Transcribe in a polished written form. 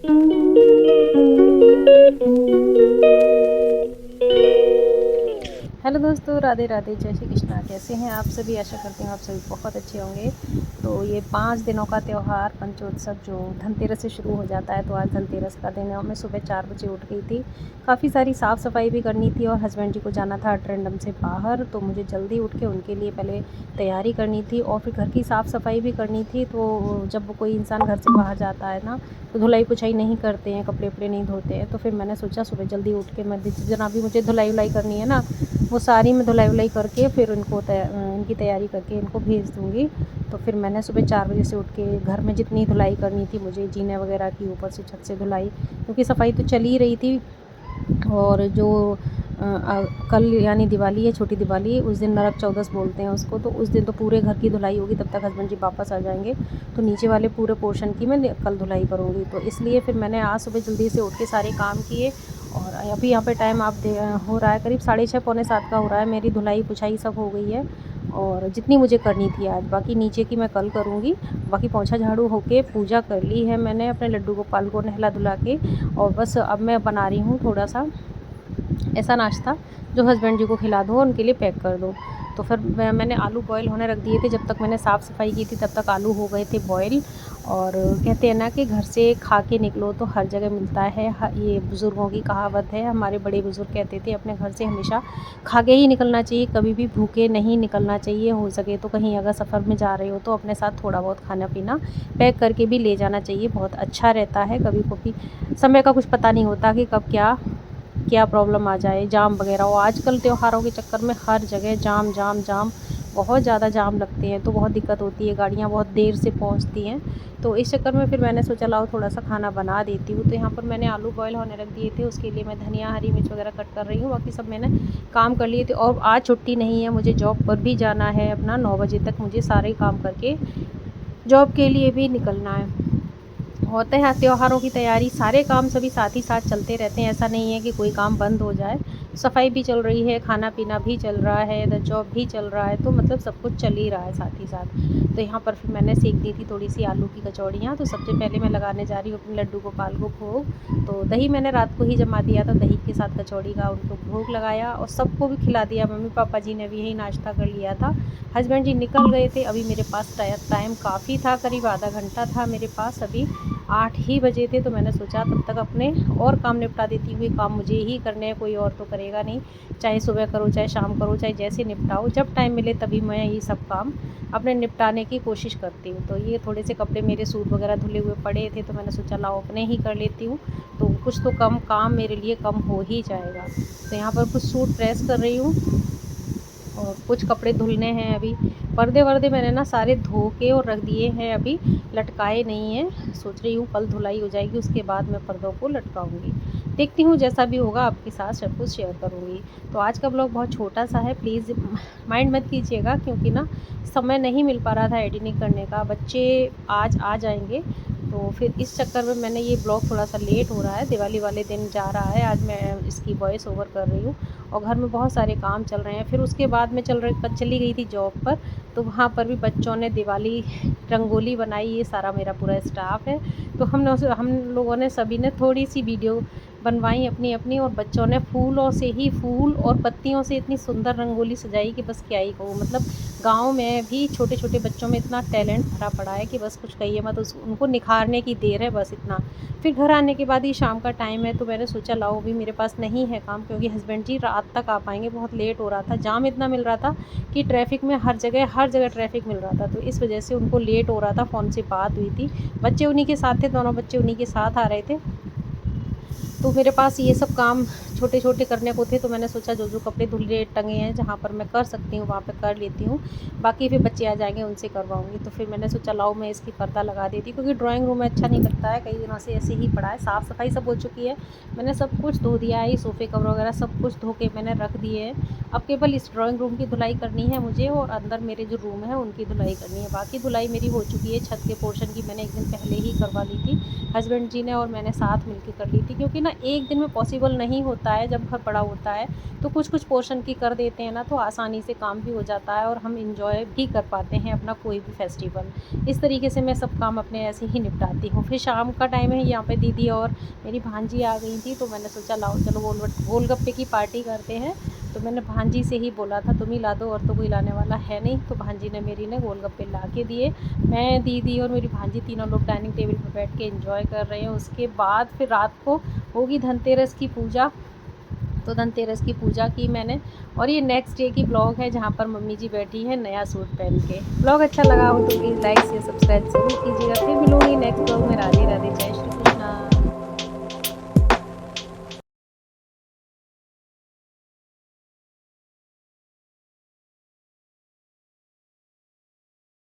Hello दोस्तों, राधे राधे, जय श्री कृष्णा। कैसे हैं आप सभी? आशा करती हूँ आप सभी बहुत अच्छे होंगे। तो ये 5 दिनों का त्यौहार पंचोत्सव जो धनतेरस से शुरू हो जाता है, तो आज धनतेरस का दिन है और मैं सुबह 4 बजे उठ गई थी। काफ़ी सारी साफ़ सफाई भी करनी थी और हस्बैंड जी को जाना था ट्रेंडम से बाहर, तो मुझे जल्दी उठ के उनके लिए पहले तैयारी करनी थी और फिर घर की साफ़ सफाई भी करनी थी। तो जब कोई इंसान घर से बाहर जाता है ना, तो धुलाई पुछाई नहीं करते हैं, कपड़े वपड़े नहीं धोते हैं। तो फिर मैंने सोचा सुबह जल्दी उठ के मैं जितना भी मुझे धुलाई वुलाई करनी है ना, वो सारी मैं धुलाई वुलाई करके फिर इनकी तैयारी करके इनको भेज दूँगी। तो फिर मैंने सुबह 4 बजे से उठ के घर में जितनी धुलाई करनी थी मुझे, जीने वगैरह की, ऊपर से छत से धुलाई, क्योंकि सफाई तो चल ही रही थी। और जो कल यानी दिवाली है, छोटी दिवाली, उस दिन नरक चौदस बोलते हैं उसको, तो उस दिन तो पूरे घर की धुलाई होगी, तब तक हस्बैंड जी वापस आ जाएंगे। तो नीचे वाले पूरे पोर्शन की मैं कल धुलाई करूँगी। तो इसलिए फिर मैंने आज सुबह जल्दी से उठ के सारे काम किए। और अभी यहाँ पे टाइम हो रहा है करीब 6:30 पौने 7 का हो रहा है। मेरी धुलाई पुछाई सब हो गई है और जितनी मुझे करनी थी आज, बाकी नीचे की मैं कल करूँगी। बाकी पोंछा झाड़ू होके पूजा कर ली है मैंने अपने लड्डू गोपाल को नहला धुला के। और बस अब मैं बना रही हूँ थोड़ा सा ऐसा नाश्ता जो हस्बैंड जी को खिला दूँ और उनके लिए पैक कर दूँ। तो फिर मैंने आलू बॉयल होने रख दिए थे। जब तक मैंने साफ़ सफाई की थी तब तक आलू हो गए थे बॉयल। और कहते हैं ना कि घर से खा के निकलो तो हर जगह मिलता है, ये बुज़ुर्गों की कहावत है। हमारे बड़े बुज़ुर्ग कहते थे अपने घर से हमेशा खा के ही निकलना चाहिए, कभी भी भूखे नहीं निकलना चाहिए। हो सके तो कहीं अगर सफ़र में जा रहे हो तो अपने साथ थोड़ा बहुत खाना पीना पैक करके भी ले जाना चाहिए, बहुत अच्छा रहता है। कभी कभी समय का कुछ पता नहीं होता कि कब क्या क्या प्रॉब्लम आ जाए, जाम वगैरह हो। आजकल त्योहारों के चक्कर में हर जगह जाम जाम जाम, बहुत ज़्यादा जाम लगते हैं, तो बहुत दिक्कत होती है, गाड़ियाँ बहुत देर से पहुंचती हैं। तो इस चक्कर में फिर मैंने सोचा लाओ थोड़ा सा खाना बना देती हूँ। तो यहाँ पर मैंने आलू बॉयल होने रख दिए थे, उसके लिए मैं धनिया हरी मिर्च वगैरह कट कर रही हूँ। बाकी सब मैंने काम कर लिए थे और आज छुट्टी नहीं है, मुझे जॉब पर भी जाना है अपना। 9 बजे तक मुझे सारे काम करके जॉब के लिए भी निकलना है। होते हैं त्योहारों की तैयारी, सारे काम सभी साथ ही साथ चलते रहते हैं। ऐसा नहीं है कि कोई काम बंद हो जाए। सफाई भी चल रही है, खाना पीना भी चल रहा है, इधर जॉब भी चल रहा है, तो मतलब सब कुछ चल ही रहा है साथ ही साथ। तो यहाँ पर फिर मैंने सेक दी थी थोड़ी सी आलू की कचौड़ियाँ। तो सबसे पहले मैं लगाने जा रही हूँ अपने लड्डू गोपाल को भोग। तो दही मैंने रात को ही जमा दिया था, दही के साथ कचौड़ी का उनको भोग लगाया और सबको भी खिला दिया। मम्मी पापा जी ने भी यही नाश्ता कर लिया था। हस्बैंड जी निकल गए थे, अभी मेरे पास टाइम काफ़ी था, करीब आधा घंटा था मेरे पास। अभी 8 ही बजे थे, तो मैंने सोचा तब तक अपने और काम निपटा देती हूँ। ये काम मुझे ही करने हैं, कोई और तो करेगा नहीं। चाहे सुबह करो, चाहे शाम करो, चाहे जैसे निपटाओ, जब टाइम मिले तभी मैं ये सब काम अपने निपटाने की कोशिश करती हूँ। तो ये थोड़े से कपड़े मेरे सूट वगैरह धुले हुए पड़े थे, तो मैंने सोचा लाओ अपने ही कर लेती हूँ, तो कुछ तो कम काम मेरे लिए कम हो ही जाएगा। तो यहाँ पर कुछ सूट प्रेस कर रही हूँ और कुछ कपड़े धुलने हैं अभी। पर्दे वर्दे मैंने ना सारे धो के और रख दिए हैं, अभी लटकाए नहीं हैं। सोच रही हूँ कल धुलाई हो जाएगी, उसके बाद मैं पर्दों को लटकाऊंगी। देखती हूँ जैसा भी होगा आपके साथ सब कुछ शेयर करूँगी। तो आज का ब्लॉग बहुत छोटा सा है, प्लीज़ माइंड मत कीजिएगा, क्योंकि ना समय नहीं मिल पा रहा था एडिटिंग करने का। बच्चे आज आ जाएंगे, तो फिर इस चक्कर में मैंने ये ब्लॉग थोड़ा सा लेट हो रहा है। दिवाली वाले दिन जा रहा है आज, मैं इसकी वॉइस ओवर कर रही हूँ और घर में बहुत सारे काम चल रहे हैं। फिर उसके बाद मैं चली गई थी जॉब पर, तो वहाँ पर भी बच्चों ने दिवाली रंगोली बनाई। ये सारा मेरा पूरा स्टाफ है, तो हम लोगों ने सभी ने थोड़ी सी वीडियो बनवाई अपनी अपनी, और बच्चों ने फूलों से ही, फूल और पत्तियों से इतनी सुंदर रंगोली सजाई कि बस क्या ही कहूँ। मतलब गांव में भी छोटे छोटे बच्चों में इतना टैलेंट भरा पड़ा है कि बस कुछ कहिए मत, उनको निखारने की देर है, बस इतना। फिर घर आने के बाद ही शाम का टाइम है, तो मैंने सोचा लाओ अभी मेरे पास नहीं है काम, क्योंकि हस्बैंड जी रात तक आ पाएंगे, बहुत लेट हो रहा था, जाम इतना मिल रहा था कि ट्रैफिक में हर जगह ट्रैफिक मिल रहा था। तो इस वजह से उनको लेट हो रहा था। फ़ोन से बात हुई थी, बच्चे उन्हीं के साथ थे, दोनों बच्चे उन्हीं के साथ आ रहे थे। तो मेरे पास ये सब काम छोटे छोटे करने को थे, तो मैंने सोचा जो जो कपड़े धुले टंगे हैं जहाँ पर मैं कर सकती हूँ वहाँ पे कर लेती हूँ। बाकी फिर बच्चे आ जाएंगे उनसे करवाऊँगी। तो फिर मैंने सोचा लाओ मैं इसकी पर्दा लगा देती, क्योंकि ड्राइंग रूम में अच्छा नहीं लगता है, कई दिनों से ऐसे ही पड़ा है। साफ़ सफाई सब हो चुकी है, मैंने सब कुछ धो दिया है, सोफ़े कवर वगैरह सब कुछ धो के मैंने रख दिए हैं। अब केवल इस ड्राइंग रूम की धुलाई करनी है मुझे, और अंदर मेरे जो रूम है उनकी धुलाई करनी है। बाकी धुलाई मेरी हो चुकी है। छत के पोर्शन की मैंने एक दिन पहले ही करवा ली थी, हस्बैंड जी ने और मैंने साथ मिलकर कर ली थी, क्योंकि ना एक दिन में पॉसिबल नहीं होता है, जब घर बड़ा होता है तो कुछ कुछ पोर्शन की कर देते हैं ना, तो आसानी से काम भी हो जाता है और हम इंजॉय भी कर पाते हैं अपना कोई भी फेस्टिवल। इस तरीके से मैं सब काम अपने ऐसे ही निपटाती हूँ। फिर शाम का टाइम है, यहाँ पे दीदी और मेरी भांजी आ गई थी, तो मैंने सोचा लाओ चलो गोलगप्पे की पार्टी करते हैं। तो मैंने भांजी से ही बोला था तुम ही ला दो, और तो कोई लाने वाला है नहीं, तो भांजी ने मेरी ने गोलगप्पे ला के दिए। मैं, दीदी और मेरी भांजी तीनों लोग डाइनिंग टेबल पर बैठ के एंजॉय कर रहे हैं। उसके बाद फिर रात को होगी धनतेरस की पूजा, तो धनतेरस की पूजा की मैंने। और ये नेक्स्ट डे की ब्लॉग है, जहाँ पर मम्मी जी बैठी है नया सूट पहन के। ब्लॉग अच्छा लगा हो तो प्लीज़ लाइक शेयर सब्सक्राइब ज़रूर कीजिएगा। फिर मिलूँगी नेक्स्ट ब्लॉग में। राधे राधे, जय श्री